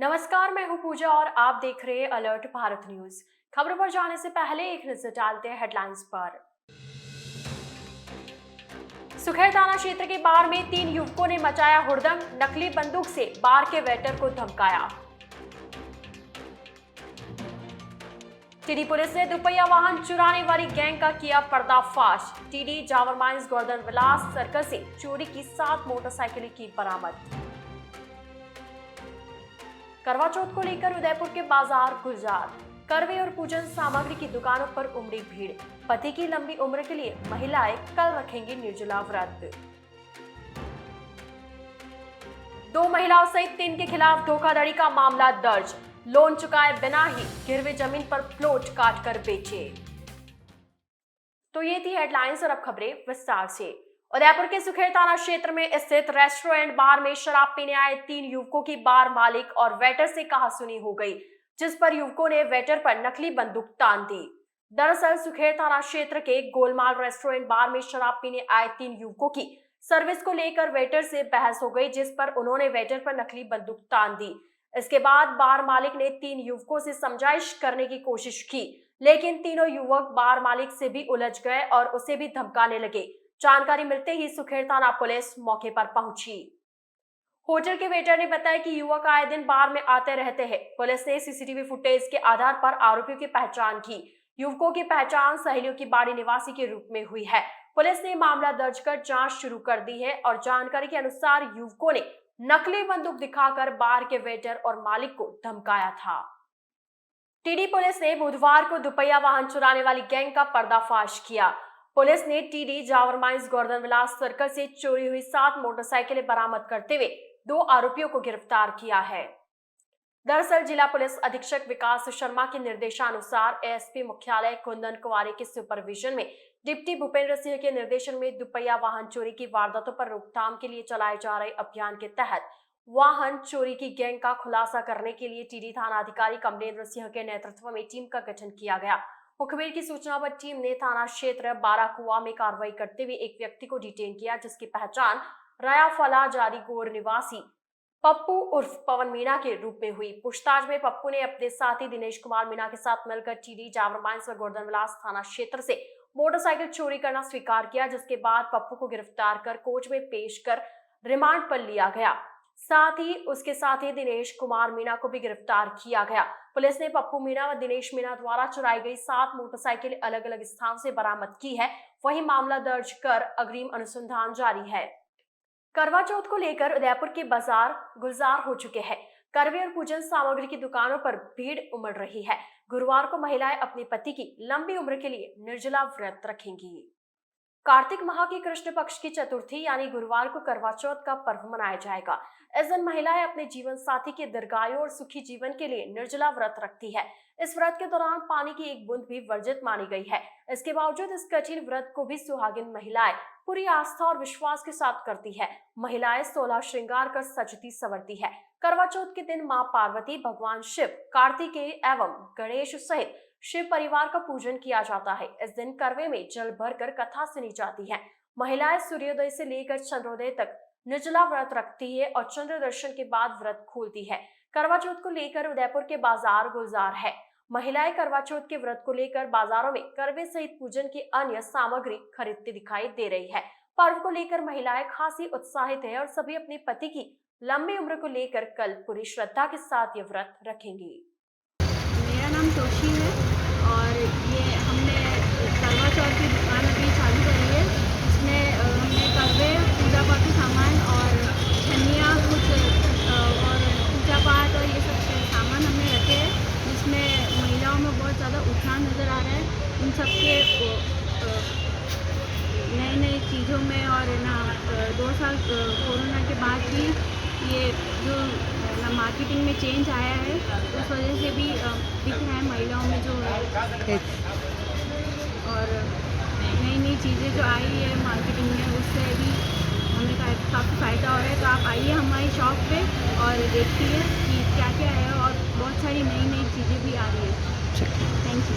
नमस्कार, मैं हूं पूजा और आप देख रहे हैं अलर्ट भारत न्यूज। खबरों पर जाने से पहले एक नजर डालते हैं हेडलाइंस पर। सुखेर थाना क्षेत्र के बार में 3 युवकों ने मचाया हुड़दंग, नकली बंदूक से बार के वेटर को धमकाया। टीडी पुलिस ने दुपहिया वाहन चुराने वाली गैंग का किया पर्दाफाश। टीडी जावर माइंस गोवर्धन विलास सर्कल से चोरी की 7 मोटरसाइकिलें की बरामद। करवा चौथ को लेकर उदयपुर के बाजार गुलजार, करवे और पूजन सामग्री की दुकानों पर उमड़ी भीड़। पति की लंबी उम्र के लिए महिलाएं कल रखेंगी निर्जला व्रत। 2 महिलाओं सहित 3 के खिलाफ धोखाधड़ी का मामला दर्ज। लोन चुकाए बिना ही गिरवी जमीन पर प्लॉट काट कर बेचे। तो ये थी हेडलाइंस और अब खबरें विस्तार से। उदयपुर के सुखेर थाना क्षेत्र में स्थित रेस्टोरेंट बार में शराब पीने आए 3 युवकों की बार मालिक और वेटर से कहासुनी हो गई, जिस पर युवकों ने वेटर पर नकली बंदूक तान दी। दरअसल सुखेर थाना क्षेत्र के गोलमाल रेस्टोरेंट बार में शराब पीने आए 3 युवकों की सर्विस को लेकर वेटर से बहस हो गई, जिस पर उन्होंने वेटर पर नकली बंदूक तान दी। इसके बाद बार मालिक ने 3 युवकों से समझाइश करने की कोशिश की, लेकिन तीनों युवक बार मालिक से भी उलझ गए और उसे भी धमकाने लगे। जानकारी मिलते ही सुखेर थाना पुलिस मौके पर पहुंची। होटल के वेटर ने बताया कि युवक आए दिन बार में आते रहते हैं। पुलिस ने सीसीटीवी फुटेज के आधार पर आरोपियों की पहचान की। युवकों की पहचान सहेलियों की बाड़ी निवासी के रूप में हुई है। पुलिस ने मामला दर्ज कर जांच शुरू कर दी है और जानकारी के अनुसार युवकों ने नकली बंदूक दिखाकर बार के वेटर और मालिक को धमकाया था। टीडी पुलिस ने बुधवार को दुपहिया वाहन चुराने वाली गैंग का पर्दाफाश किया। पुलिस ने टीडी जावर माइंस गोवर्धन विलास सर्कल से चोरी हुई 7 मोटरसाइकिलें बरामद करते हुए 2 आरोपियों को गिरफ्तार किया है। दरअसल जिला पुलिस अधीक्षक विकास शर्मा के निर्देशानुसार एएसपी मुख्यालय कुंदन कुमारी के सुपरविजन में डिप्टी भूपेंद्र सिंह के निर्देशन में दुपहिया वाहन चोरी की वारदातों पर रोकथाम के लिए चलाए जा रहे अभियान के तहत वाहन चोरी की गैंग का खुलासा करने के लिए टीडी थाना अधिकारी कमलेंद्र सिंह के नेतृत्व में टीम का गठन किया गया। मुखबिर की सूचना पर टीम ने थाना क्षेत्र बाराकुआ में कार्रवाई करते हुए एक व्यक्ति को डिटेन किया, जिसकी पहचान रायाफला जारीगोर निवासी पप्पू उर्फ पवन मीणा के रूप में हुई। पूछताछ में पप्पू ने अपने साथी दिनेश कुमार मीणा के साथ मिलकर टीडी जावर माइंस व गोवर्धन विलास थाना क्षेत्र से मोटरसाइकिल चोरी करना स्वीकार किया, जिसके बाद पप्पू को गिरफ्तार कर कोर्ट में पेश कर रिमांड पर लिया गया। साथ ही उसके साथ ही दिनेश कुमार मीणा को भी गिरफ्तार किया गया। पुलिस ने पप्पू मीणा व दिनेश मीणा द्वारा चुराई गई 7 मोटरसाइकिल अलग अलग स्थान से बरामद की है। वहीं मामला दर्ज कर अग्रिम अनुसंधान जारी है। करवा चौथ को लेकर उदयपुर के बाजार गुलजार हो चुके हैं। करवे और पूजन सामग्री की दुकानों पर भीड़ उमड़ रही है। गुरुवार को महिलाएं अपने पति की लंबी उम्र के लिए निर्जला व्रत रखेंगी। कार्तिक माह की कृष्ण पक्ष की चतुर्थी यानी गुरुवार को करवा चौथ का पर्व मनाया जाएगा। इस दिन महिलाएं अपने जीवन साथी के दीर्घायु और सुखी जीवन के लिए निर्जला व्रत रखती है। इस व्रत के दौरान पानी की एक बूंद भी वर्जित मानी गई है। इसके बावजूद इस कठिन व्रत को भी सुहागिन महिलाएं पूरी आस्था और विश्वास के साथ करती है। महिलाएं 16 श्रृंगार कर सजती संवरती है। करवा चौथ के दिन मां पार्वती, भगवान शिव, कार्तिकेय एवं गणेश सहित शिव परिवार का पूजन किया जाता है। इस दिन करवे में जल भरकर कथा सुनी जाती है। महिलाएं सूर्योदय से लेकर चंद्रोदय तक निर्जला व्रत रखती है और चंद्र दर्शन के बाद व्रत खोलती है। करवा चौथ को लेकर उदयपुर के बाजार गुलजार है। महिलाएं करवा चौथ के व्रत को लेकर बाजारों में करवे सहित पूजन की अन्य सामग्री खरीदती दिखाई दे रही है। पर्व को लेकर महिलाएं खासी उत्साहित है और सभी अपने पति की लंबी उम्र को लेकर कल पूरी श्रद्धा के साथ ये व्रत रखेंगी। मेरा नाम तोशी है और ये हमने करवा चौथ की दुकान अभी चालू करी है। इसमें हमने करवे, पूजा पाठ के सामान और छन्नियाँ कुछ और पूजा पाठ और ये सब सामान हमने रखे हैं, जिसमें महिलाओं में बहुत ज़्यादा उत्साह नज़र आ रहा है। इन सब के नई नई चीज़ों में और ना 2 साल कोरोना के बाद भी ये जो मार्केटिंग में चेंज आया है, उस वजह से भी दिख रहा है महिलाओं में जो है। और नई नई चीज़ें जो आई है मार्केटिंग में, उससे भी हमें काफ़ी फ़ायदा हो रहा है। तो आप आइए हमारी शॉप पे और देखिए कि क्या क्या है और बहुत सारी नई नई चीज़ें भी आ रही है। Thank you.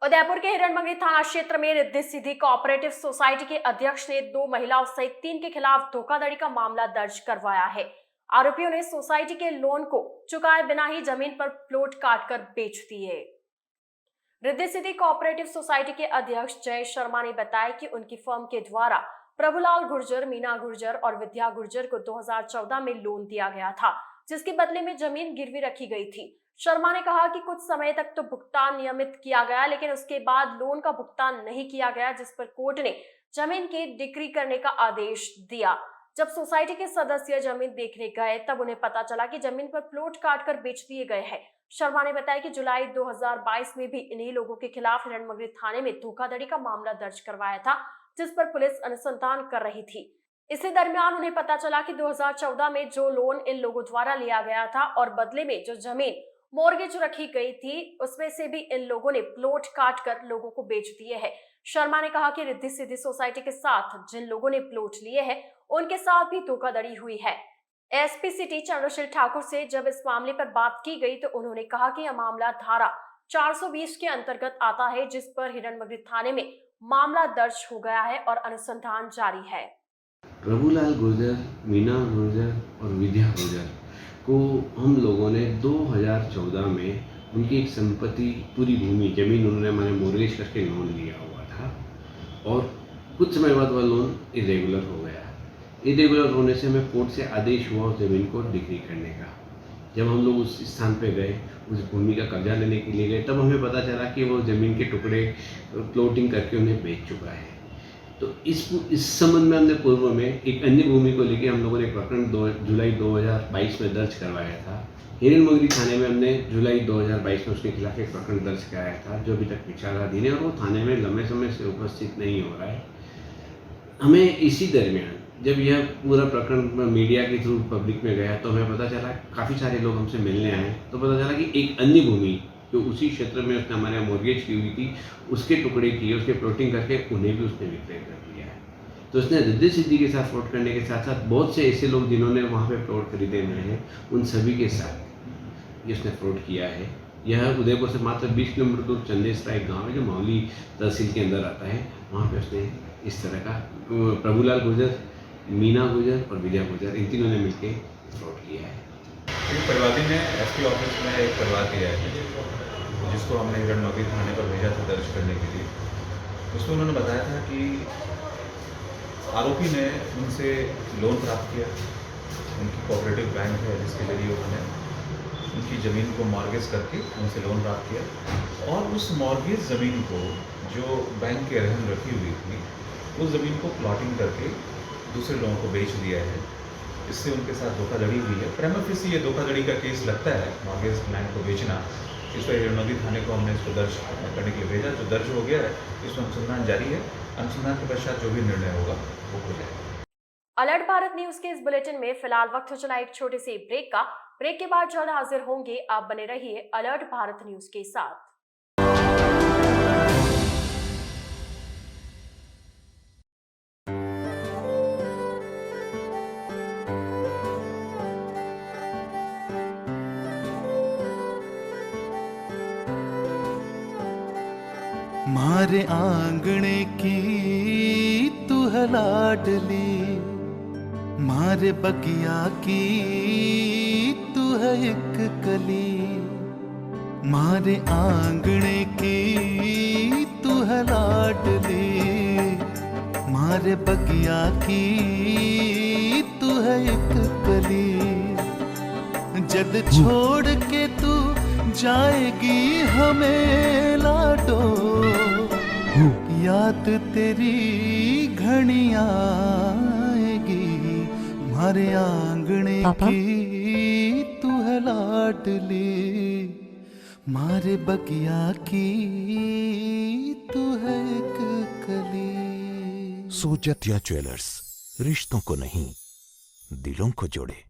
उदयपुर के हिरणमंगरी थाना क्षेत्र में रिद्धि सिद्धि कोऑपरेटिव सोसाइटी के अध्यक्ष ने 2 महिलाओं सहित 3 के खिलाफ धोखाधड़ी का मामला दर्ज करवाया है। आरोपियों ने सोसाइटी के लोन को चुकाए बिना ही जमीन पर प्लॉट काटकर बेच दिए। रिद्धि सिद्धि कोऑपरेटिव सोसाइटी के अध्यक्ष जय शर्मा ने बताया कि उनकी फर्म के द्वारा प्रभुलाल गुर्जर, मीना गुर्जर और विद्या गुर्जर को 2014 में लोन दिया गया था, जिसके बदले में जमीन गिरवी रखी गई थी। शर्मा ने कहा कि कुछ समय तक तो भुगतान नियमित किया गया, लेकिन उसके बाद लोन का भुगतान नहीं किया गया, जिस पर कोर्ट ने जमीन की डिक्री करने का आदेश दिया। जब सोसाइटी के सदस्य जमीन देखने गए तब उन्हें पता चला कि जमीन पर प्लॉट काटकर बेच दिए गए हैं। शर्मा ने बताया कि जुलाई 2022 में भी इन्हीं लोगों के खिलाफ हिरणमगरी थाने में धोखाधड़ी का मामला दर्ज करवाया था, जिस पर पुलिस अनुसंधान कर रही थी। इसी दरमियान उन्हें पता चला कि 2014 में जो लोन इन लोगों द्वारा लिया गया था और बदले में जो जमीन मॉर्गेज रखी गई थी, उसमें से भी इन लोगों ने प्लॉट काटकर लोगों को बेच दिए हैं। शर्मा ने कहा कि रिद्धि सिद्धि सोसाइटी के साथ जिन लोगों ने प्लॉट लिए हैं, उनके साथ भी धोखाधड़ी हुई है। एसपी सिटी चंद्रशील ठाकुर से जब इस मामले पर बात की गई तो उन्होंने कहा कि यह मामला धारा 420 के अंतर्गत आता है, जिस पर हिरणमगरी थाने में मामला दर्ज हो गया है और अनुसंधान जारी है। प्रभुलाल गुर्जर, मीना गुर्जर और विद्या गुर्जर को हम लोगों ने 2014 में उनकी एक संपत्ति, पूरी भूमि, जमीन उन्होंने हमारे मॉर्गेज करके लोन लिया हुआ था और कुछ समय बाद वह लोन इरेगुलर हो गया। इरेगुलर होने से हमें कोर्ट से आदेश हुआ उस ज़मीन को डिक्री करने का। जब हम लोग उस स्थान पे गए, उस भूमि का कब्जा लेने के लिए गए, तब हमें पता चला कि वो ज़मीन के टुकड़े प्लॉटिंग करके उन्हें बेच चुका है। तो इस संबंध में हमने पूर्व में एक अन्य भूमि को लेकर हम लोगों ने एक प्रकरण जुलाई 2022 में दर्ज करवाया था। हिरणमगरी थाने में हमने जुलाई 2022 में उसके खिलाफ एक प्रकरण दर्ज कराया था, जो अभी तक विचाराधीन है और वो थाने में लंबे समय से उपस्थित नहीं हो रहा है। हमें इसी दरमियान जब यह पूरा प्रकरण मीडिया के थ्रू पब्लिक में गया तो हमें पता चला, काफ़ी सारे लोग हमसे मिलने आए, तो पता चला कि एक अन्य भूमि जो उसी क्षेत्र में उसने हमारे यहाँ मॉर्गेज की हुई थी, उसके टुकड़े किए, उसके प्लॉटिंग करके उन्हें भी उसने विक्रय कर दिया है। तो उसने रिद्धि सिद्धि के साथ फ्रॉड करने के साथ साथ बहुत से ऐसे लोग जिन्होंने वहाँ पे प्लॉट खरीदे हुए हैं, उन सभी के साथ ये उसने फ्रॉड किया है। यह उदयपुर से मात्र 20 किलोमीटर दूर चंदेसरा एक गाँव है जो मावली तहसील के अंदर आता है। वहाँ पर उसने इस तरह का प्रभुलाल गुर्जर, मीना गुर्जर और विद्या गुर्जर, इन तीनों ने मिलकर फ्रॉड किया है। एक परिवादी ने एसपी ऑफिस में एक परिवार दिया है, जिसको हमने हिरणमगरी थाने पर भेजा था दर्ज करने के लिए। उसमें उन्होंने बताया था कि आरोपी ने उनसे लोन प्राप्त किया, उनकी कोऑपरेटिव बैंक है जिसके जरिए उन्होंने उनकी ज़मीन को मॉर्गेज करके उनसे लोन प्राप्त किया और उस मॉर्गेज ज़मीन को जो बैंक के रहन रखी हुई थी, उस ज़मीन को प्लॉटिंग करके दूसरे लोगों को बेच दिया है। इससे उनके साथ धोखाधड़ी हुई है। प्रेमा फेसी ये धोखाधड़ी का केस लगता है, मॉर्गेज लैंड को बेचना। इस पर हिरणमगरी थाने को हमने इसको दर्ज करने के लिए भेजा, जो दर्ज हो गया है। इसमें अनुसंधान जारी है। अनुसंधान के पश्चात जो भी निर्णय होगा वो हो जाएगा। अलर्ट भारत न्यूज के इस बुलेटिन में फिलहाल वक्त हो चला एक छोटे से ब्रेक का। ब्रेक के बाद जल्द हाजिर होंगे। आप बने रहिए अलर्ट भारत न्यूज के साथ। मारे आंगणे की तू है लाडली, मारे बगिया की तू है एक कली। मारे आंगणे की तू है लाडली, मारे बगिया की तू है एक कली। जद छोड़ के तू जाएगी हमें लाडो, याद तेरी घनी आएगी। मारे आंगणे की तू है लाडली, मारे बगिया की तू है एक कली। सोजतिया ज्वेलर्स, रिश्तों को नहीं दिलों को जोड़े।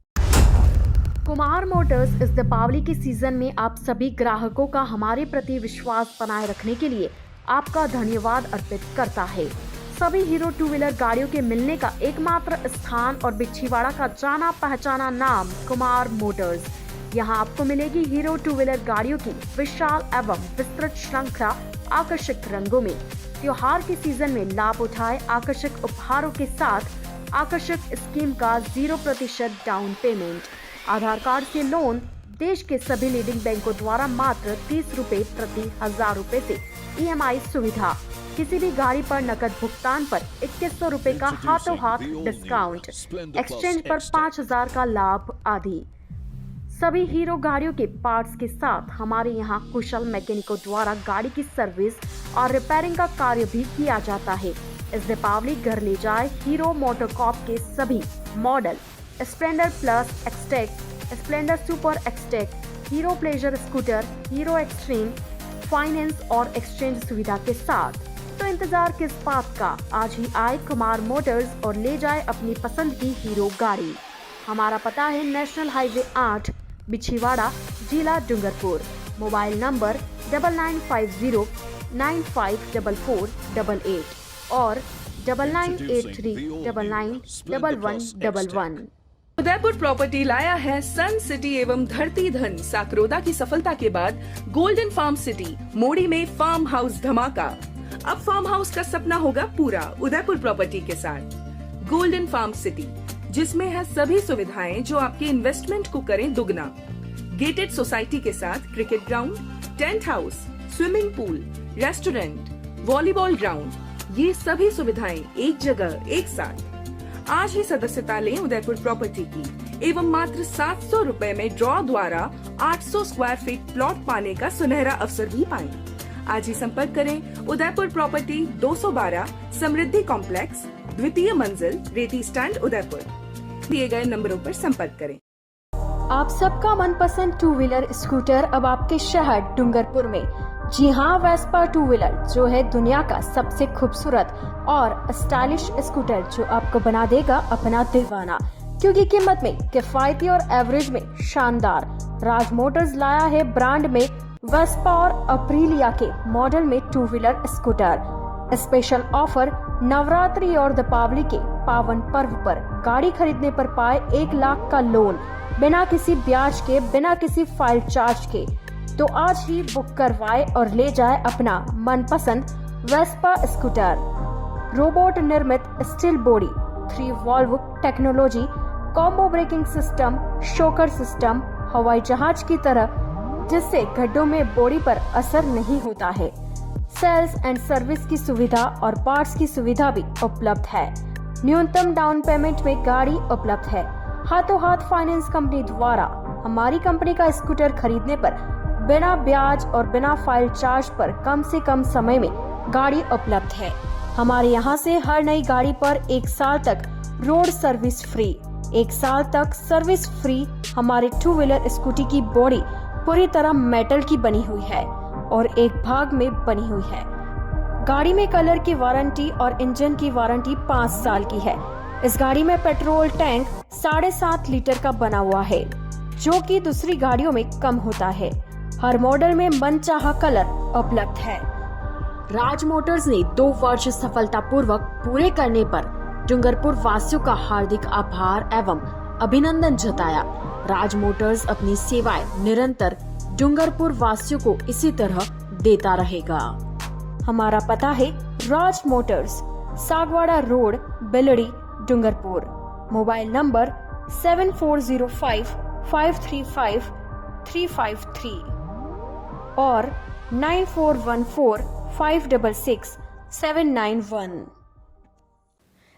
कुमार मोटर्स इस दीपावली के सीजन में आप सभी ग्राहकों का हमारे प्रति विश्वास बनाए रखने के लिए आपका धन्यवाद अर्पित करता है। सभी हीरो टू व्हीलर गाड़ियों के मिलने का एकमात्र स्थान और बिच्छीवाड़ा का जाना पहचाना नाम कुमार मोटर्स। यहाँ आपको मिलेगी हीरो टू व्हीलर गाड़ियों की विशाल एवं विस्तृत श्रृंखला आकर्षक रंगों में। त्योहार के सीजन में लाभ उठाए आकर्षक उपहारों के साथ आकर्षक स्कीम का 0% डाउन पेमेंट, आधार कार्ड से लोन, देश के सभी लीडिंग बैंकों द्वारा मात्र 30 रुपए प्रति 1000 रुपए से EMI सुविधा, किसी भी गाड़ी पर नकद भुगतान पर 2100 रुपए का हाथों हाथ डिस्काउंट, एक्सचेंज पर 5000 का लाभ आदि। सभी हीरो गाड़ियों के पार्ट्स के साथ हमारे यहाँ कुशल मैकेनिकों द्वारा गाड़ी की सर्विस और रिपेयरिंग का कार्य भी किया जाता है। इस दीपावली घर ले जाए हीरो मोटोकॉर्प के सभी model Splendor plus XTEC, Splendor super XTEC, hero pleasure scooter, hero extreme, finance और एक्सचेंज सुविधा के साथ। तो इंतजार किस बात का, आज ही आए कुमार मोटर्स और ले जाए अपनी पसंद की हीरो गाड़ी। हमारा पता है नेशनल हाईवे 8, बिछीवाड़ा, जिला डूंगरपुर। मोबाइल नंबर 9950954488 और 9983991111। उदयपुर प्रॉपर्टी लाया है सन सिटी एवं धरती धन साकरोदा की सफलता के बाद गोल्डन फार्म सिटी मोड़ी में फार्म हाउस धमाका। अब फार्म हाउस का सपना होगा पूरा उदयपुर प्रॉपर्टी के साथ। गोल्डन फार्म सिटी, जिसमें है सभी सुविधाएं जो आपके इन्वेस्टमेंट को करें दुगना। गेटेड सोसाइटी के साथ cricket ground, tent house, swimming pool, restaurant, volleyball ground, ये सभी सुविधाएं एक जगह एक साथ। आज ही सदस्यता लें उदयपुर प्रॉपर्टी की एवं मात्र 700 रुपए में ड्रॉ द्वारा 800 स्क्वायर फीट प्लॉट पाने का सुनहरा अवसर भी पाएं। आज ही संपर्क करें उदयपुर प्रॉपर्टी 212 समृद्धि कॉम्प्लेक्स, द्वितीय मंजिल, रेती स्टैंड, उदयपुर। दिए गए नंबरों पर संपर्क करें। आप सबका मनपसंद टू व्हीलर स्कूटर अब आपके शहर डूंगरपुर में। जी हाँ, वेस्पा टू व्हीलर जो है दुनिया का सबसे खूबसूरत और स्टाइलिश स्कूटर, जो आपको बना देगा अपना दीवाना, क्योंकि कीमत में किफायती और एवरेज में शानदार। राज मोटर्स लाया है ब्रांड में वेस्पा और अप्रीलिया के मॉडल में two wheeler scooter. Special offer Navratri और दीपावली के पावन पर्व पर गाड़ी खरीदने पर पाए 1 लाख का लोन, बिना किसी ब्याज के, बिना किसी फाइल चार्ज के। तो आज ही बुक करवाए और ले जाए अपना मनपसंद वेस्पा स्कूटर। रोबोट निर्मित steel body, 3 valve technology, combo braking system, shocker system, हवाई जहाज की तरह, जिससे गड्ढों में बॉडी पर असर नहीं होता है। सेल्स एंड सर्विस की सुविधा और पार्ट्स की सुविधा भी उपलब्ध है। न्यूनतम डाउन पेमेंट में गाड़ी उपलब्ध है। हाथों हाथ फाइनेंस कंपनी द्वारा हमारी कंपनी का स्कूटर खरीदने पर बिना ब्याज और बिना फाइल चार्ज पर कम से कम समय में गाड़ी उपलब्ध है। हमारे यहाँ से हर नई गाड़ी पर 1 साल तक रोड सर्विस फ्री। 1 साल तक सर्विस फ्री। हमारे टू व्हीलर स्कूटी की बॉडी पूरी तरह मेटल की बनी हुई है और एक भाग में बनी हुई है। गाड़ी में कलर की वारंटी और इंजन की वारंटी 5 साल की है। इस गाड़ी में पेट्रोल टैंक 7.5 लीटर का बना हुआ है, जो कि दूसरी गाड़ियों में कम होता है। हर मॉडल में मनचाहा कलर उपलब्ध है। राज मोटर्स ने 2 वर्ष सफलतापूर्वक पूरे करने पर डूंगरपुर वासियों का हार्दिक आभार एवं अभिनंदन जताया। राज मोटर्स अपनी सेवाएं निरंतर डूंगरपुर वासियों को इसी तरह देता रहेगा। हमारा पता है Raj motors, Sagwara road, Beldi, Dungarpur. Mobile number 7405535353 और 9414566791।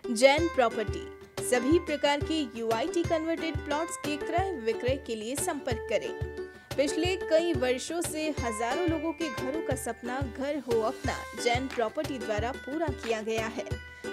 जैन प्रॉपर्टी सभी प्रकार के UIT कन्वर्टेड प्लॉट्स के क्रय विक्रय के लिए संपर्क करें। पिछले कई वर्षों से हजारों लोगों के घरों का सपना घर हो अपना जैन प्रॉपर्टी द्वारा पूरा किया गया है।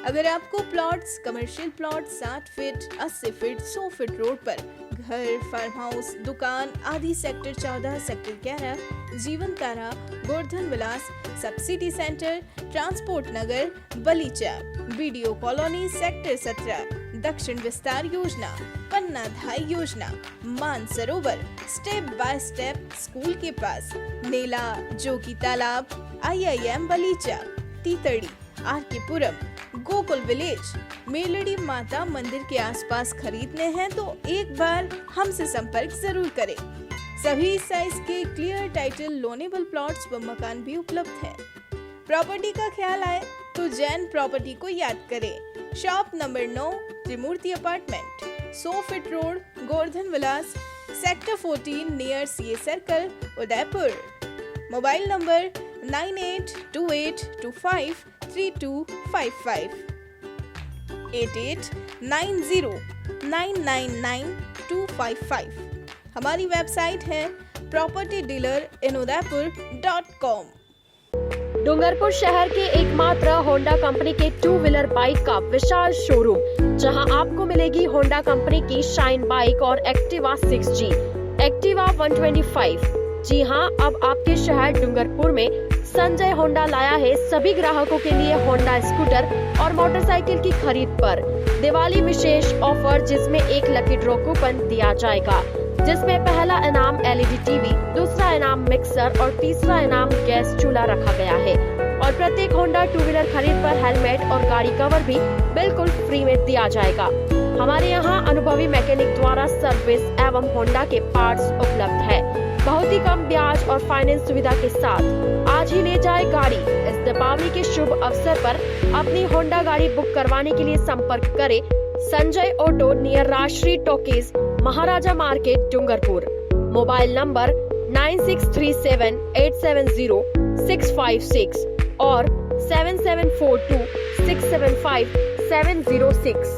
अगर आपको plots, commercial plot 60 feet, 80 feet, 100 feet road पर घर, फार्म हाउस, दुकान आदि सेक्टर 14, सेक्टर 11, जीवन तारा, गोवर्धन विलास, सब्सिडी सेंटर, ट्रांसपोर्ट नगर, बलीचा, बीडीओ कॉलोनी, सेक्टर 17, दक्षिण विस्तार योजना, पन्ना धाई योजना, Mansarovar, step by step school के पास, नेला, जोगी तालाब, IIM बलीचा, तीतड़ी, आरकेपुरम, गोकुल विलेज, मेलड़ी माता मंदिर के आसपास खरीदने हैं तो एक बार हमसे संपर्क जरूर करें। सभी साइज के क्लियर टाइटल लोनेबल प्लॉट्स व मकान भी उपलब्ध हैं। प्रॉपर्टी का ख्याल आए तो जैन प्रॉपर्टी को याद करें। शॉप नंबर 9, त्रिमूर्ति अपार्टमेंट, सोफिट road, Govardhan Vilas, sector 14 near CA circle, Udaipur. Mobile number 9828253255, 8890999255। हमारी वेबसाइट है propertydealerinudaypur.com। डूंगरपुर शहर के एकमात्र होंडा कंपनी के 2 व्हीलर बाइक का विशाल शोरूम, जहां आपको मिलेगी होंडा कंपनी की शाइन बाइक और एक्टिवा 6G, एक्टिवा 125। जी हां, अब आपके शहर डूंगरपुर में संजय होंडा लाया है सभी ग्राहकों के लिए होंडा स्कूटर और मोटरसाइकिल की खरीद पर दिवाली विशेष ऑफर, जिसमें एक लकी ड्रॉ कूपन दिया जाएगा, जिसमें पहला इनाम LED टीवी, दूसरा इनाम मिक्सर और तीसरा इनाम गैस चूल्हा रखा गया है। और प्रत्येक होंडा 2 व्हीलर खरीद पर हेलमेट और गाड़ी कवर भी बिल्कुल फ्री में दिया जाएगा। हमारे यहाँ अनुभवी मैकेनिक द्वारा सर्विस एवं होंडा के पार्ट्स उपलब्ध है। बहुत ही कम ब्याज और फाइनेंस सुविधा के साथ आज ही ले जाए गाड़ी। इस दीपावली के शुभ अवसर पर अपनी होंडा गाड़ी बुक करवाने के लिए संपर्क करें Sanjay auto near Rajshree talkies, Maharaja market, Dungarpur. Mobile number 9637870656 और 7742675706।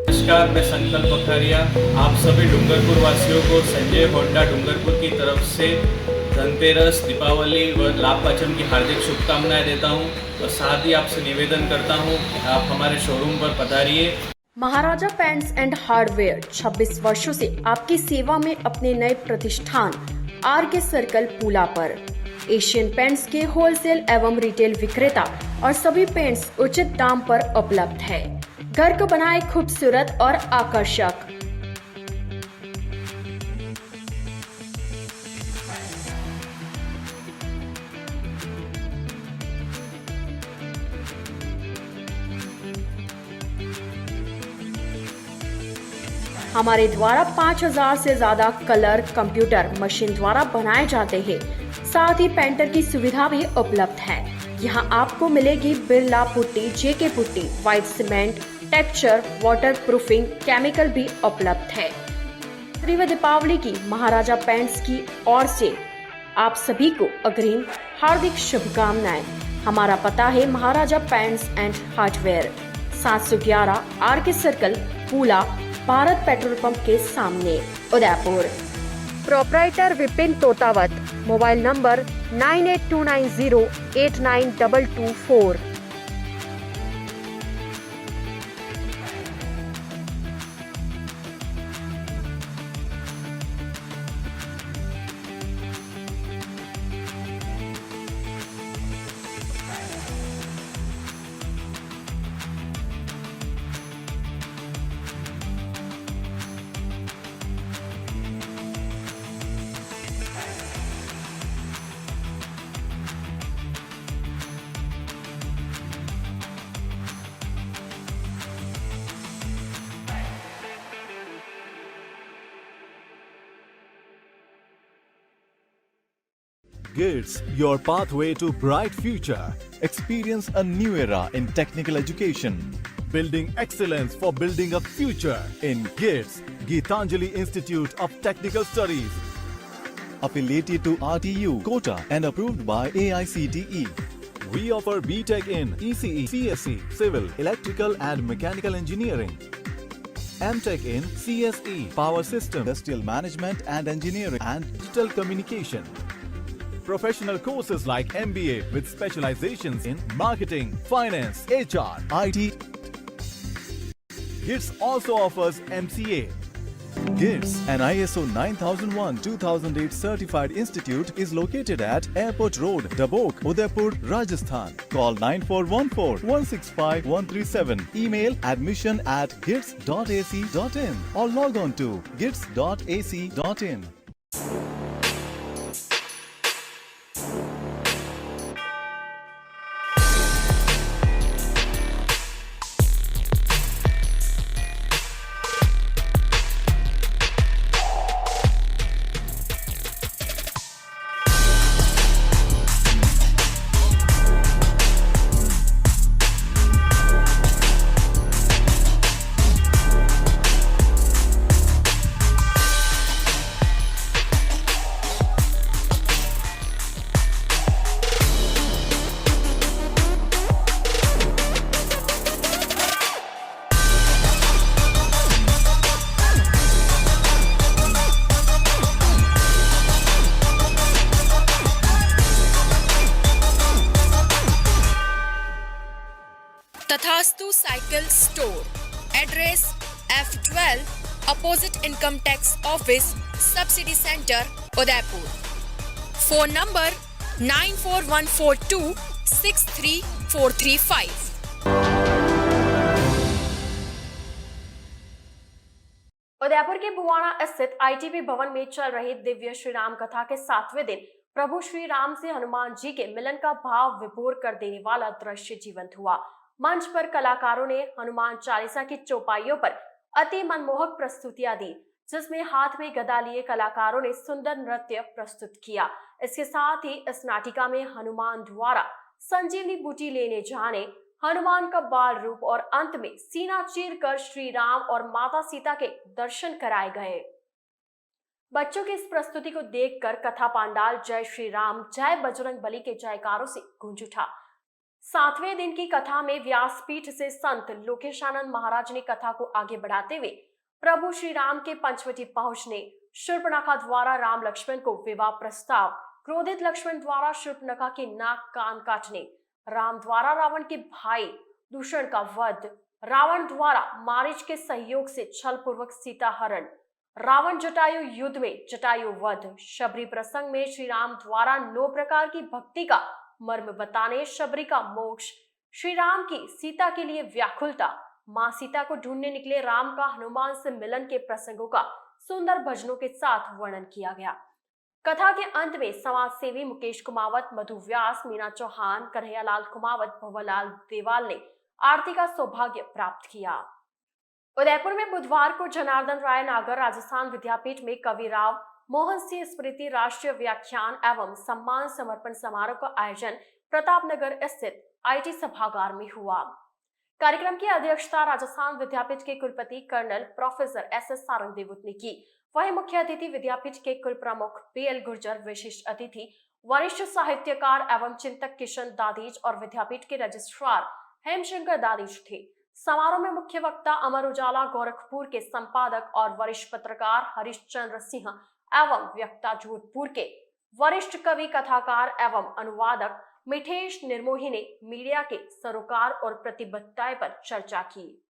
नमस्कार, मैं संकल्प बखारिया आप सभी डूंगरपुर वासियों को संजय होंडा डूंगरपुर की तरफ से धनतेरस, दीपावली व लाभ पंचम की हार्दिक शुभकामनाएं देता हूं और साथ ही आपसे निवेदन करता हूं कि आप हमारे शोरूम पर पधारिए। महाराजा पेंट्स एंड हार्डवेयर 26 वर्षों से आपकी सेवा में अपने नए प्रतिष्ठान RK सर्कल पूला पर एशियन पेंट्स के होलसेल एवं रिटेल विक्रेता और सभी पेंट्स उचित दाम पर उपलब्ध है। घर को बनाए खूबसूरत और आकर्षक। हमारे द्वारा 5000 से ज्यादा कलर कंप्यूटर मशीन द्वारा बनाए जाते हैं। साथ ही पेंटर की सुविधा भी उपलब्ध है। यहाँ आपको मिलेगी Birla putty, JK putty, white cement, texture, water proofing, chemical भी उपलब्ध है। त्रिव दीपावली की महाराजा पेंट्स की ओर से आप सभी को अग्रिम हार्दिक शुभकामनाएं। हमारा पता है Maharaja paints and hardware, 711 RK circle, Pula, Bharat petrol pump के सामने, Udaipur. Proprietor Vipin Totawat. Mobile number 9829089224। GITS, your pathway to bright future. Experience a new era in technical education. Building excellence for building a future in GITS, Geetanjali Institute of Technical Studies. Affiliated to RTU, Kota and approved by AICTE. We offer BTech in ECE, CSE, Civil, Electrical and Mechanical Engineering. MTech in CSE, Power System, Industrial Management and Engineering and Digital Communication. Professional courses like MBA with specializations in marketing, finance, HR, IT. GITS also offers MCA. GITS, an ISO 9001-2008 certified institute, is located at Airport Road, Dabok, Udaipur, Rajasthan. Call 9414-165-137. Email admission@gits.ac.in or log on to gits.ac.in. Vastu cycle store, address F12 opposite income tax office, subsidy centre, Udaipur. Phone number 9414263435। Udaipur के बुवाना स्थित ITP भवन में चल रही दिव्य श्री राम कथा के 7वें दिन प्रभु श्री राम से हनुमान जी के मिलन का भाव विभोर कर देने वाला दृश्य जीवंत हुआ। मंच पर कलाकारों ने हनुमान चालीसा की चौपाइयों पर अति मनमोहक प्रस्तुतियां दी, जिसमें हाथ में गदा लिए कलाकारों ने सुंदर नृत्य प्रस्तुत किया। इसके साथ ही इस नाटिका में हनुमान द्वारा संजीवनी बूटी लेने जाने, हनुमान का बाल रूप और अंत में सीना चीरकर श्री राम और माता सीता के दर्शन कराए गए। बच्चों की इस प्रस्तुति को देखकर कथा पांडाल जय श्री राम जय बजरंग बली के जयकारों से गूंज उठा। 7वें दिन की कथा में व्यासपीठ से संत लोकेशानंद महाराज ने कथा को आगे बढ़ाते हुए प्रभु श्री राम के पंचवटी पहुंचने, शूर्पणखा द्वारा राम लक्ष्मण को विवाह प्रस्ताव, क्रोधित लक्ष्मण द्वारा शूर्पणखा के नाक कान काटने, राम द्वारा रावण के भाई दूषण का वध, रावण द्वारा मारीच के सहयोग से छल पूर्वक सीता हरण, रावण जटायु युद्ध में जटायु वध, शबरी प्रसंग में श्री राम द्वारा 9 प्रकार की भक्ति का मर्म बताने, शबरी का मोक्ष, श्री राम की सीता के लिए व्याकुलता, मां सीता को ढूंढने निकले राम का हनुमान से मिलन के प्रसंगों का सुंदर भजनों के साथ वर्णन किया गया। कथा के अंत में समाज सेवी मुकेश कुमावत, मधु व्यास, मीना चौहान, कन्हैयालाल कुमावत, भवरलाल देवाल ने आरती का सौभाग्य प्राप्त किया। उदयपुर में बुधवार को जनार्दन राय नागर राजस्थान विद्यापीठ में कवि राव मोहन सिंह स्मृति राष्ट्रीय व्याख्यान एवं सम्मान समर्पण समारोह का आयोजन प्रतापनगर स्थित IT सभागार में हुआ। कार्यक्रम की अध्यक्षता राजस्थान विद्यापीठ के कुलपति कर्नल प्रोफेसर SS सारंगदेवुत ने की। वहीं मुख्य अतिथि विद्यापीठ के कुल प्रमुख BL गुर्जर, विशिष्ट अतिथि वरिष्ठ साहित्यकार एवं चिंतक किशन दादीज और विद्यापीठ के रजिस्ट्रार हेमशंकर दादीज थे। समारोह में मुख्य वक्ता अमर उजाला गोरखपुर के संपादक और वरिष्ठ पत्रकार हरिश्चंद्र सिंह एवं वक्ता जोधपुर के वरिष्ठ कवि, कथाकार एवं अनुवादक मिठेश निर्मोही ने मीडिया के सरोकार और प्रतिबद्धताएं पर चर्चा की।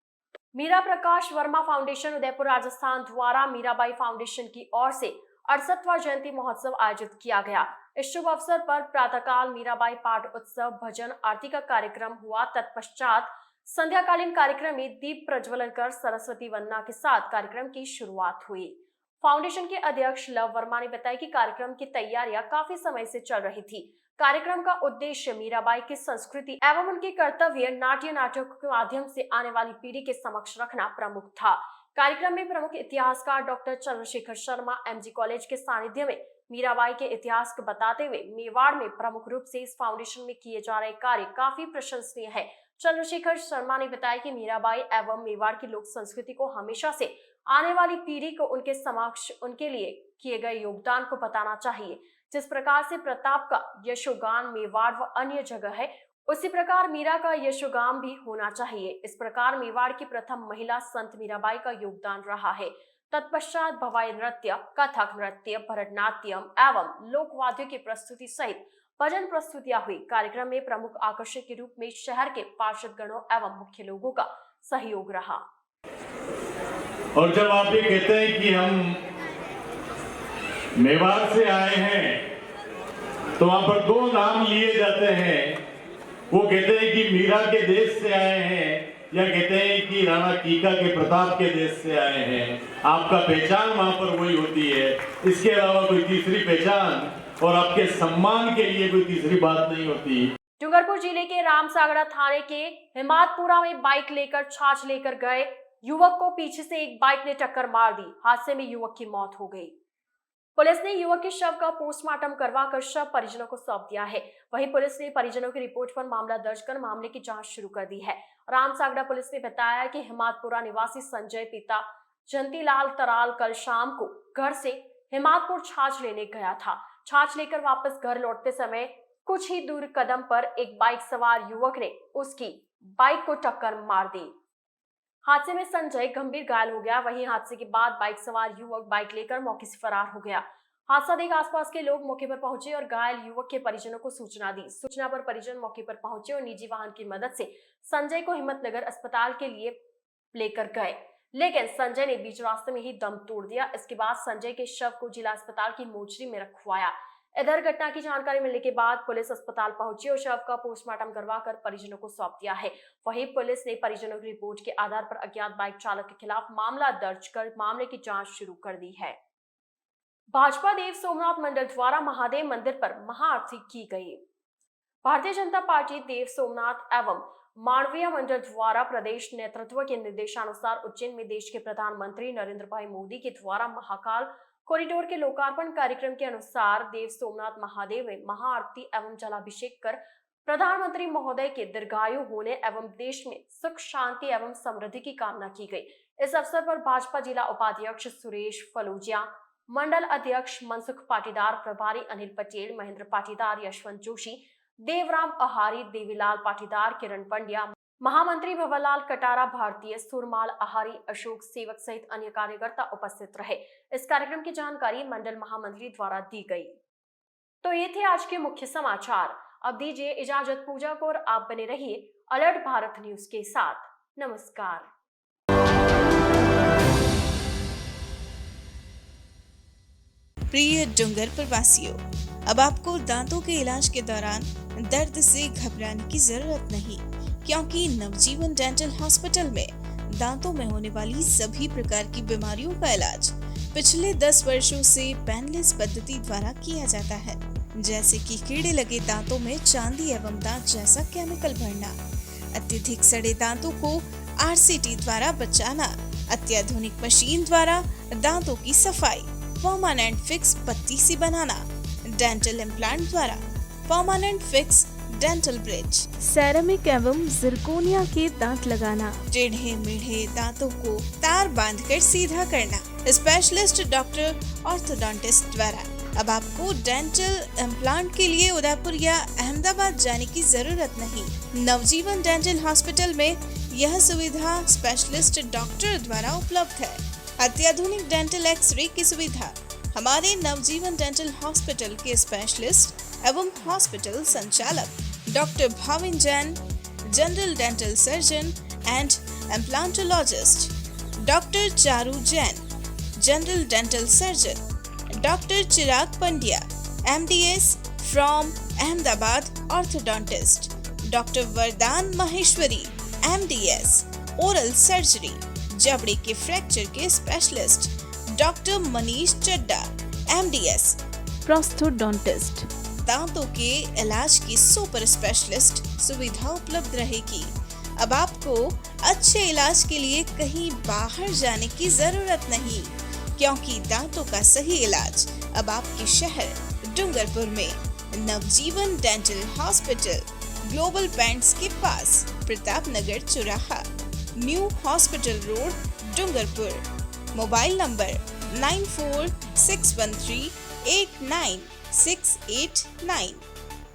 मीरा प्रकाश वर्मा फाउंडेशन उदयपुर राजस्थान द्वारा मीराबाई फाउंडेशन की ओर से 68वां जयंती महोत्सव आयोजित किया गया। इस शुभ अवसर पर प्रातःकाल मीराबाई पाठ उत्सव, भजन आरती का कार्यक्रम हुआ। तत्पश्चात संध्याकालीन कार्यक्रम में दीप प्रज्वलन कर सरस्वती वंदना के साथ कार्यक्रम की शुरुआत हुई। फाउंडेशन के अध्यक्ष लव वर्मा ने बताया कि कार्यक्रम की तैयारियां काफी समय से चल रही थी। कार्यक्रम का उद्देश्य मीराबाई की संस्कृति एवं उनके कर्तव्य नाट्य नाटकों के माध्यम से आने वाली पीढ़ी के समक्ष रखना प्रमुख था। कार्यक्रम में प्रमुख इतिहासकार doctor Chandrashekhar Sharma MG college के सानिध्य में मीराबाई के इतिहास को बताते हुए मेवाड़ में प्रमुख रूप से इस फाउंडेशन में किए जा रहे कार्य काफी प्रशंसनीय है। चंद्रशेखर शर्मा ने बताया कि मीराबाई एवं मेवाड़ की लोक संस्कृति को हमेशा से आने वाली पीढ़ी को उनके समक्ष उनके लिए किए गए योगदान को बताना चाहिए। जिस प्रकार से प्रताप का यशोगान मेवाड़ व अन्य जगह है, उसी प्रकार मीरा का यशोगान भी होना चाहिए। इस प्रकार मेवाड़ की प्रथम महिला संत मीराबाई का योगदान रहा है। तत्पश्चात भवाई नृत्य, कथक नृत्य, भरतनाट्यम एवं लोकवाद्यों की प्रस्तुति सहित भजन प्रस्तुतियां हुई। कार्यक्रम में प्रमुख आकर्षक के रूप में शहर के पार्षद गणों एवं मुख्य लोगों का सहयोग रहा। और जब आप ये कहते हैं कि हम मेवाड़ से आए हैं, तो वहां पर 2 नाम लिए जाते हैं। वो कहते हैं कि मीरा के देश से आए हैं, या कहते हैं कि राणा कीका के प्रताप के देश से आए हैं। आपका पहचान वहां पर वही होती है, इसके अलावा कोई तीसरी पहचान और आपके सम्मान के लिए कोई तीसरी बात नहीं होती। डूंगरपुर जिले के रामसागड़ा थाने के हिमातपुरा में बाइक लेकर छाछ लेकर गए युवक को पीछे से एक बाइक ने टक्कर मार दी। हादसे में युवक की मौत हो गई। पुलिस ने युवक के शव का पोस्टमार्टम करवाकर शव परिजनों को सौंप दिया है। वहीं पुलिस ने परिजनों की रिपोर्ट पर मामला दर्ज कर मामले की जांच शुरू कर दी है। रामसागड़ा पुलिस ने बताया कि हिमातपुरा निवासी संजय पिता जंतीलाल तराल कल शाम को घर से हिमातपुर छाछ लेने गया था। छाछ लेकर वापस घर लौटते समय कुछ ही दूर कदम पर एक बाइक सवार युवक ने उसकी बाइक को टक्कर मार दी। हादसे में संजय गंभीर घायल हो गया। वहीं हादसे के बाद बाइक सवार युवक बाइक लेकर मौके से फरार हो गया। हादसा देख आसपास के लोग मौके पर पहुंचे और घायल युवक के परिजनों को सूचना दी। सूचना पर परिजन मौके पर पहुंचे और निजी वाहन की मदद से संजय को हिम्मतनगर अस्पताल के लिए लेकर गए, लेकिन संजय ने बीच रास्ते में ही दम तोड़ दिया। इसके बाद संजय के शव को जिला अस्पताल की मोर्चरी में रखवाया। इधर घटना की जानकारी मिलने के बाद पुलिस अस्पताल पहुंची और शव का पोस्टमार्टम करवाकर परिजनों को सौंप दिया है। वहीं पुलिस ने परिजनों की रिपोर्ट के आधार पर अज्ञात बाइक चालक के खिलाफ मामला दर्ज कर मामले की जांच शुरू कर दी है। भाजपा देव सोमनाथ मंडल द्वारा महादेव मंदिर पर महाआरती की गई। भारतीय जनता पार्टी देव सोमनाथ एवं मानवीय मंडल द्वारा प्रदेश नेतृत्व के निर्देशानुसार उज्जैन में देश के प्रधानमंत्री नरेंद्र भाई मोदी के द्वारा महाकाल कॉरिडोर के लोकार्पण कार्यक्रम के अनुसार देव सोमनाथ महादेव में महाआरती एवं जलाभिषेक कर प्रधानमंत्री महोदय के दीर्घायु होने एवं देश में सुख शांति एवं समृद्धि की कामना की गई। इस अवसर पर भाजपा जिला उपाध्यक्ष सुरेश फलूजिया, मंडल अध्यक्ष मनसुख पाटीदार, प्रभारी अनिल पटेल, महेंद्र पाटीदार, यशवंत जोशी, देवराम आहारी, देवीलाल पाटीदार, किरण पंड्या, महामंत्री भवरलाल कटारा, भारतीय सुरमाल आहारी, अशोक सेवक सहित अन्य कार्यकर्ता उपस्थित रहे। इस कार्यक्रम की जानकारी मंडल महामंत्री द्वारा दी गई। तो ये थे आज के मुख्य समाचार। अब दीजिए इजाजत पूजा को और आप बने रहिए अलर्ट भारत न्यूज के साथ। नमस्कार। प्रिय डूंगरपुर वासियों, अब आपको दांतों के इलाज के दौरान दर्द से घबराने की जरूरत नहीं, क्योंकि नवजीवन डेंटल हॉस्पिटल में दांतों में होने वाली सभी प्रकार की बीमारियों का इलाज पिछले 10 वर्षों से पेनलेस पद्धति द्वारा किया जाता है, जैसे कि कीड़े लगे दांतों में चांदी एवं दांत जैसा केमिकल भरना, अत्यधिक सड़े दांतों को RCT द्वारा बचाना, अत्याधुनिक मशीन द्वारा दांतों की सफाई, परमानेंट फिक्स पत्ती सी बनाना, डेंटल इम्प्लांट द्वारा permanent fix dental bridge, ceramic एवं जिरकोनिया के दांत लगाना, टेढ़े मेढ़े दांतों को तार बांधकर सीधा करना, स्पेशलिस्ट डॉक्टर ऑर्थोडोंटिस्ट द्वारा। अब आपको डेंटल इम्प्लांट के लिए उदयपुर या अहमदाबाद जाने की जरूरत नहीं। नवजीवन डेंटल हॉस्पिटल में यह सुविधा स्पेशलिस्ट डॉक्टर द्वारा उपलब्ध है। अत्याधुनिक डेंटल एक्सरे की सुविधा। हमारे नवजीवन डेंटल हॉस्पिटल के स्पेशलिस्ट एवं हॉस्पिटल संचालक doctor Bhavin Jain, general dental surgeon and implantologist, doctor Charu Jain, general dental surgeon, doctor Chirag Pandya, MDS from Ahmedabad orthodontist, doctor वरदान माहेश्वरी, MDS ओरल सर्जरी, जबड़े के फ्रैक्चर के स्पेशलिस्ट, डॉक्टर मनीष चड्डा, MDS प्रोस्थोडोंटिस्ट। दांतों के इलाज की सुपर स्पेशलिस्ट सुविधा उपलब्ध रहेगी। अब आपको अच्छे इलाज के लिए कहीं बाहर जाने की जरूरत नहीं, क्योंकि दांतों का सही इलाज अब आपके शहर डूंगरपुर में नवजीवन डेंटल हॉस्पिटल, ग्लोबल पेंट्स के पास, प्रताप नगर चौराहा, new hospital road, Dungarpur. Mobile number 9461389689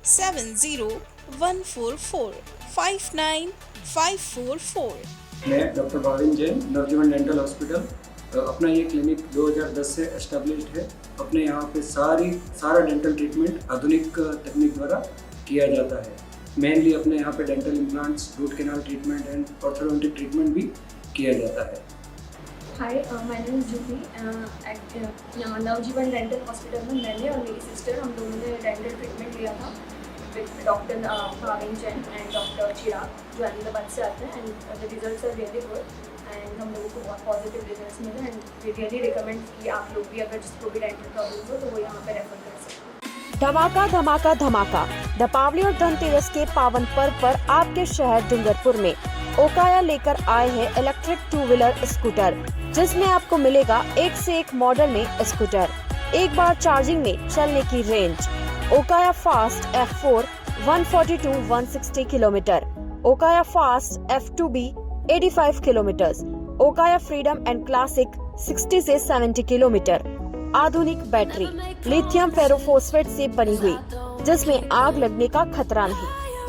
7014459544। मैं डॉक्टर भाविन जैन, नवजीवन डेंटल हॉस्पिटल। अपना ये क्लिनिक 2010 से एस्टेब्लिश्ड है। अपने यहाँ पे सारा डेंटल ट्रीटमेंट आधुनिक तकनीक द्वारा किया जाता है। मेनली अपने यहाँ पे dental implants, root canal treatment and orthodontic treatment भी किया जाता है। Hi, my name is Juhi. यहाँ नवजीवन डेंटल हॉस्पिटल में मैंने और मेरी सिस्टर हम दोनों ने डेंटल ट्रीटमेंट लिया था with doctor Bhavin Jain and doctor Chirag, जो अहमदाबाद से आते हैं, and the results are really good and हम लोगों को बहुत पॉजिटिव रिजल्ट्स मिले एंड वी रियली रिकमेंड कि आप लोग भी अगर जिसको भी डेंटल प्रॉब्लम हो तो वो यहाँ पे रेफर कर सकते हैं। धमाका धमाका धमाका दीपावली और धनतेरस के पावन पर्व पर आपके शहर डूंगरपुर में ओकाया लेकर आए हैं इलेक्ट्रिक 2-व्हीलर स्कूटर, जिसमें आपको मिलेगा एक से एक मॉडल में स्कूटर, एक बार चार्जिंग में चलने की range. Okaya fast F4 142-160 kilometre, Okaya fast F2B 85 kilometre, Okaya freedom and classic 60 से 70 किलोमीटर। आधुनिक बैटरी लिथियम फेरोफॉस्फेट से बनी हुई, जिसमें आग लगने का खतरा नहीं।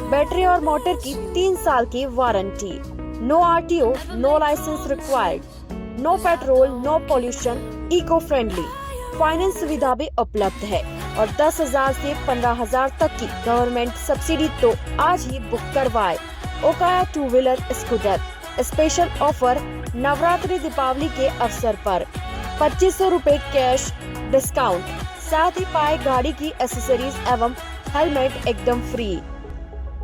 बैटरी और मोटर की 3 साल की warranty. No RTO, no license required, no petrol, no pollution, eco friendly. Finance सुविधा भी उपलब्ध है और 10,000 से 15,000 तक की गवर्नमेंट सब्सिडी। तो आज ही बुक करवाए Okaya 2 wheeler scooter. Special offer Navratri Deepawali के अवसर पर 2500 रूपए कैश डिस्काउंट, साथ ही पाए गाड़ी की एसेसरीज एवं हेलमेट एकदम फ्री।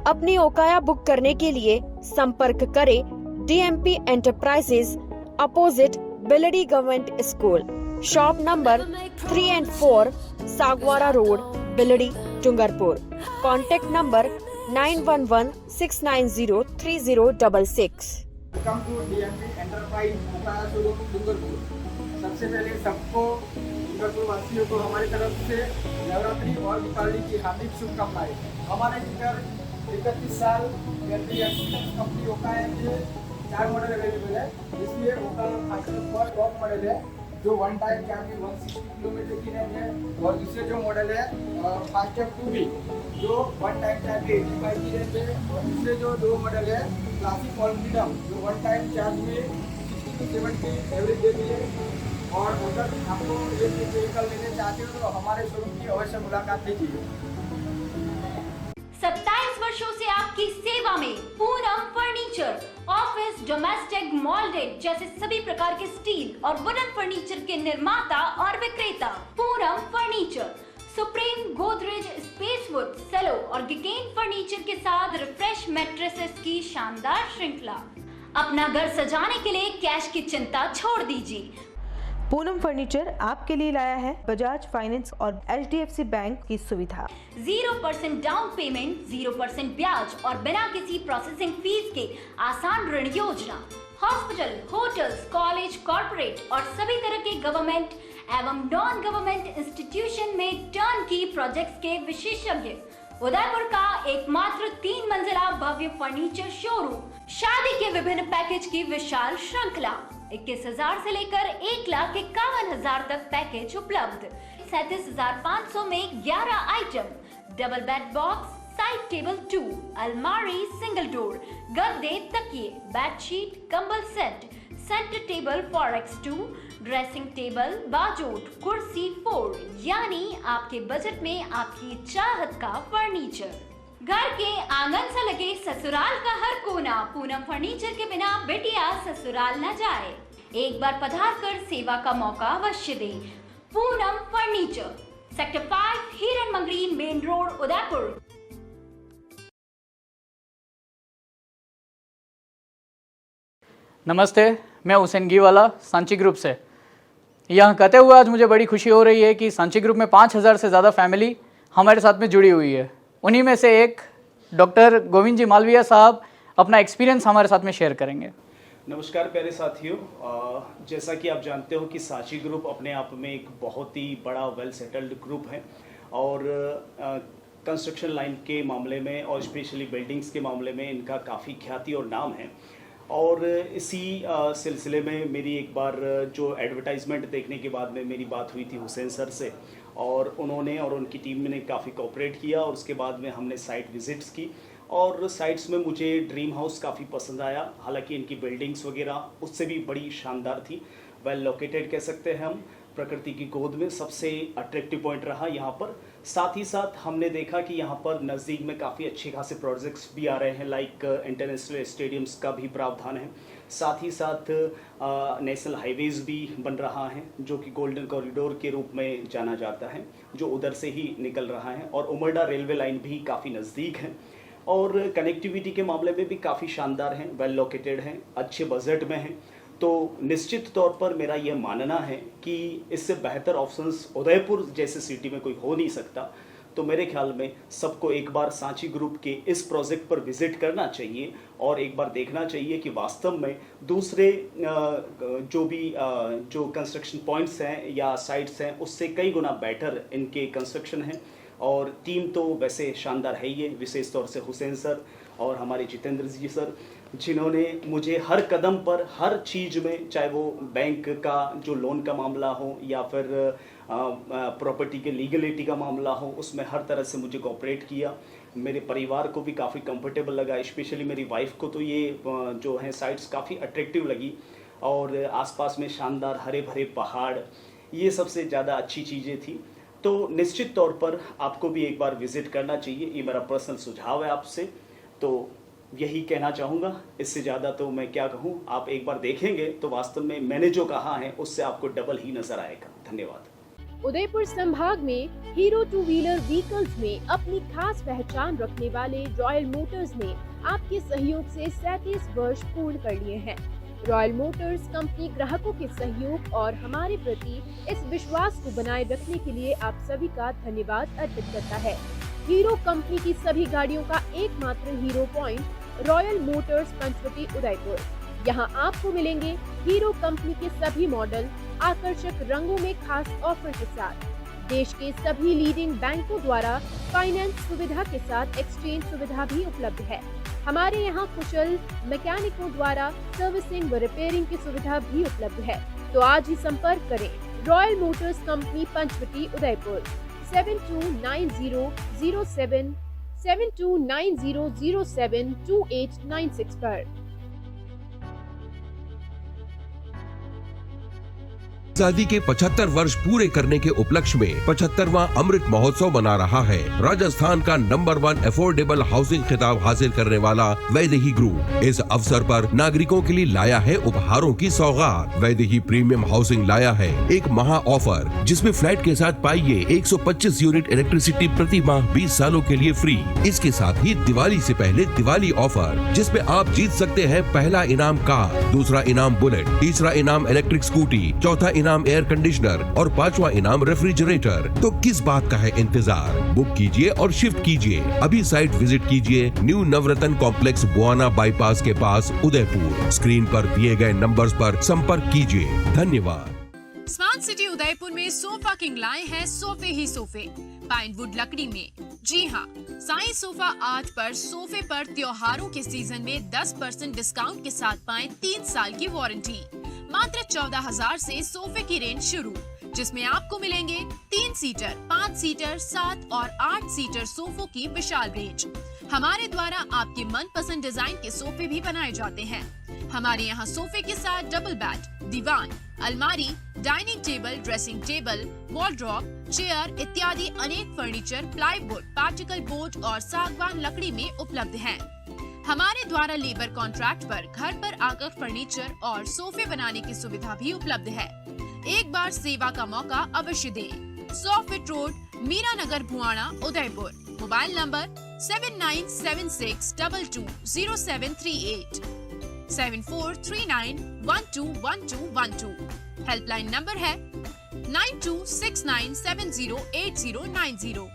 अपनी ओकाया बुक करने के लिए संपर्क करें DMP enterprises, opposite Bildi government school, shop number 3 and 4, Sagwara road, Bildi, Dungarpur. Contact number 9116903066। Welcome to DMP enterprise Okaya showroom Dungarpur. सबसे पहले सबको डूंगरपुर वासियों को हमारी तरफ से नवरात्रि और दीपावली की हार्दिक शुभकामनाएं। हमारे भीतर 31 साल कंपनी ओकाया के 4 मॉडल अवेलेबल है। इसलिए Okaya faster for top model है जो 1 टाइम कैबी 160 किलोमीटर की रेंज है, और दूसरे जो मॉडल है फास्टर 2B जो 1 टाइम कैबी 85 की रेंज है, और दूसरे जो 2 मॉडल है क्लासिक ऑल फ्रीडम जो 1 टाइम चार्ज में 60 to 70 एवरेज देती है। और अगर आपको ये व्हीकल लेने चाहते हो तो हमारे शोरूम की अवश्य मुलाकात कीजिए। 27 वर्षों से आपकी सेवा में पूनम फर्नीचर, ऑफिस, डोमेस्टिक, मॉल्डेड जैसे सभी प्रकार के स्टील और वुडन फर्नीचर के निर्माता और विक्रेता। Poonam furniture Supreme, Godrej, Spacewood, Cello और गिगेन फर्नीचर के साथ रिफ्रेश मैट्रेसेस की शानदार श्रृंखला। अपना घर सजाने के लिए कैश की चिंता छोड़ दीजिए। पूनम फर्नीचर आपके लिए लाया है बजाज फाइनेंस और HDFC बैंक की सुविधा। 0% डाउन पेमेंट, 0% ब्याज और बिना किसी प्रोसेसिंग फीस के आसान ऋण योजना। हॉस्पिटल, होटल्स, कॉलेज, कॉर्पोरेट और सभी तरह के गवर्नमेंट एवं नॉन गवर्नमेंट इंस्टीट्यूशन में टर्न की प्रोजेक्ट्स के विशेषज्ञ। उदयपुर का एकमात्र 3 मंजिला भव्य फर्नीचर शोरूम। शादी के विभिन्न पैकेज की विशाल श्रृंखला। 21,000 से लेकर 1,51,000 तक पैकेज उपलब्ध। 37,500 में 11 item, double bed box, side table 2, अलमारी, सिंगल डोर, गद्दे, तकिए, बेडशीट, कंबल set, centre table 4x2, dressing table, बाजोट, कुर्सी 4, यानी आपके बजट में आपकी चाहत का फर्नीचर। घर के आंगन से लगे ससुराल का हर कोना। पूनम फर्नीचर के बिना बेटिया ससुराल न जाए। एक बार पधार कर सेवा का मौका अवश्य दे। पूनम फर्नीचर, सेक्टर 5, हिरन मंगरी, मेन रोड, उदयपुर। नमस्ते, मैं हुसैन गीवाला सांची ग्रुप से। यहाँ कहते हुए आज मुझे बड़ी खुशी हो रही है कि सांची ग्रुप में 5,000 से ज़्यादा फैमिली हमारे साथ में जुड़ी हुई है। उन्हीं में से एक डॉक्टर गोविंद जी मालविया साहब अपना एक्सपीरियंस हमारे साथ में शेयर करेंगे। नमस्कार प्यारे साथियों, जैसा कि आप जानते हो कि सांची ग्रुप अपने आप में एक बहुत ही बड़ा वेल सेटल्ड ग्रुप है और कंस्ट्रक्शन लाइन के मामले में और स्पेशली बिल्डिंग्स के मामले में इनका काफ़ी ख्याति और नाम है। और इसी सिलसिले में मेरी एक बार जो एडवर्टाइजमेंट देखने के बाद में मेरी बात हुई थी हुसैन सर से, और उन्होंने और उनकी टीम ने काफ़ी कोऑपरेट किया और उसके बाद में हमने साइट विजिट्स की और साइट्स में मुझे ड्रीम हाउस काफ़ी पसंद आया। हालांकि इनकी बिल्डिंग्स वगैरह उससे भी बड़ी शानदार थी, वेल लोकेटेड कह सकते हैं हम, प्रकृति की गोद में सबसे अट्रैक्टिव पॉइंट रहा यहाँ पर। साथ ही साथ हमने देखा कि यहाँ पर नज़दीक में काफ़ी अच्छे खासे प्रोजेक्ट्स भी आ रहे हैं, लाइक इंटरनेशनल स्टेडियम्स का भी प्रावधान है। साथ ही साथ नेशनल हाईवेज़ भी बन रहा है जो कि गोल्डन कॉरिडोर के रूप में जाना जाता है, जो उधर से ही निकल रहा है। और उमरडा रेलवे लाइन भी काफ़ी नज़दीक है और कनेक्टिविटी के मामले में भी काफ़ी शानदार हैं, वेल लोकेटेड हैं, अच्छे बजट में हैं। तो निश्चित तौर पर मेरा यह मानना है कि इससे बेहतर ऑप्शंस उदयपुर जैसे सिटी में कोई हो नहीं सकता। तो मेरे ख्याल में सबको एक बार सांची ग्रुप के इस प्रोजेक्ट पर विजिट करना चाहिए और एक बार देखना चाहिए कि वास्तव में दूसरे जो कंस्ट्रक्शन पॉइंट्स हैं या साइट्स हैं उससे कई गुना बेटर इनके कंस्ट्रक्शन हैं। और टीम तो वैसे शानदार है ही है, विशेष तौर से हुसैन सर और हमारे जितेंद्र जी सर, जिन्होंने मुझे हर कदम पर हर चीज़ में, चाहे वो बैंक का जो लोन का मामला हो या फिर प्रॉपर्टी के लीगलिटी का मामला हो, उसमें हर तरह से मुझे कोऑपरेट किया। मेरे परिवार को भी काफ़ी कंफर्टेबल लगा, स्पेशली मेरी वाइफ को तो ये जो है साइट्स काफ़ी अट्रैक्टिव लगी। और आसपास में शानदार हरे भरे पहाड़, ये सबसे ज़्यादा अच्छी चीज़ें थी। तो निश्चित तौर पर आपको भी एक बार विज़िट करना चाहिए, ये मेरा पर्सनल सुझाव है आपसे। तो यही कहना चाहूँगा, इससे ज़्यादा तो मैं क्या कहूँ, आप एक बार देखेंगे तो वास्तव में मैंने जो कहा है उससे आपको डबल ही नज़र आएगा। धन्यवाद। उदयपुर संभाग में हीरो टू व्हीलर व्हीकल्स में अपनी खास पहचान रखने वाले रॉयल मोटर्स ने आपके सहयोग से 37 वर्ष पूर्ण कर लिए हैं। रॉयल मोटर्स कंपनी ग्राहकों के सहयोग और हमारे प्रति इस विश्वास को बनाए रखने के लिए आप सभी का धन्यवाद अर्पित करता है। हीरो कंपनी की सभी गाड़ियों का एकमात्र Hero point Royal Motors Panchvati Udaipur. यहाँ आपको मिलेंगे हीरो कंपनी के सभी मॉडल आकर्षक रंगों में खास ऑफर के साथ। देश के सभी लीडिंग बैंकों द्वारा फाइनेंस सुविधा के साथ एक्सचेंज सुविधा भी उपलब्ध है। हमारे यहाँ कुशल मैकेनिकों द्वारा सर्विसिंग व रिपेयरिंग की सुविधा भी उपलब्ध है। तो आज ही संपर्क करें Royal Motors company Panchvati Udaipur 7290072896 पर। आजादी के 75 वर्ष पूरे करने के उपलक्ष्य में 75वां अमृत महोत्सव मना रहा है। राजस्थान का नंबर 1 अफोर्डेबल हाउसिंग खिताब हासिल करने वाला वैदेही ग्रुप इस अवसर पर नागरिकों के लिए लाया है उपहारों की सौगात। वैदेही प्रीमियम हाउसिंग लाया है एक महा ऑफर, जिसमें फ्लैट के साथ पाइए 125 यूनिट इलेक्ट्रिसिटी प्रति माह 20 सालों के लिए फ्री। इसके साथ ही दिवाली से पहले दिवाली ऑफर, जिसमें आप जीत सकते हैं पहला इनाम कार, दूसरा इनाम बुलेट, तीसरा इनाम इलेक्ट्रिक स्कूटी, चौथा इनाम एयर कंडीशनर और 5वां इनाम रेफ्रिजरेटर। तो किस बात का है इंतजार? बुक कीजिए और शिफ्ट कीजिए। अभी साइट विजिट कीजिए न्यू नवरत्न कॉम्प्लेक्स बुआना बाईपास के पास उदयपुर। स्क्रीन पर दिए गए नंबर्स पर संपर्क कीजिए। धन्यवाद। स्मार्ट सिटी उदयपुर में सोफा किंग लाए हैं सोफे ही सोफे पाइनवुड लकड़ी में। जी हाँ, साई सोफा आर्ट पर सोफे पर त्योहारों के सीजन में 10% डिस्काउंट के साथ पाएं 3 साल की वारंटी। मात्र 14,000 से सोफे की रेंज शुरू, जिसमें आपको मिलेंगे 3 सीटर, 5 सीटर, 7 और 8 सीटर सोफों की विशाल रेंज। हमारे द्वारा आपके मनपसंद डिजाइन के सोफे भी बनाए जाते हैं। हमारे यहाँ सोफे के साथ डबल बेड, दीवान, अलमारी, dining table, dressing table, wardrobe, chair इत्यादि अनेक फर्नीचर प्लाईवुड, पार्टिकल बोर्ड और सागवान लकड़ी में उपलब्ध हैं। हमारे द्वारा लेबर कॉन्ट्रैक्ट पर घर पर आकर फर्नीचर और सोफे बनाने की सुविधा भी उपलब्ध है। एक बार सेवा का मौका अवश्य दें। 100 feet road, Meera Nagar, Bhuana, Udaipur. Mobile number 7976220738 7439121212। Helpline number है 9269708090।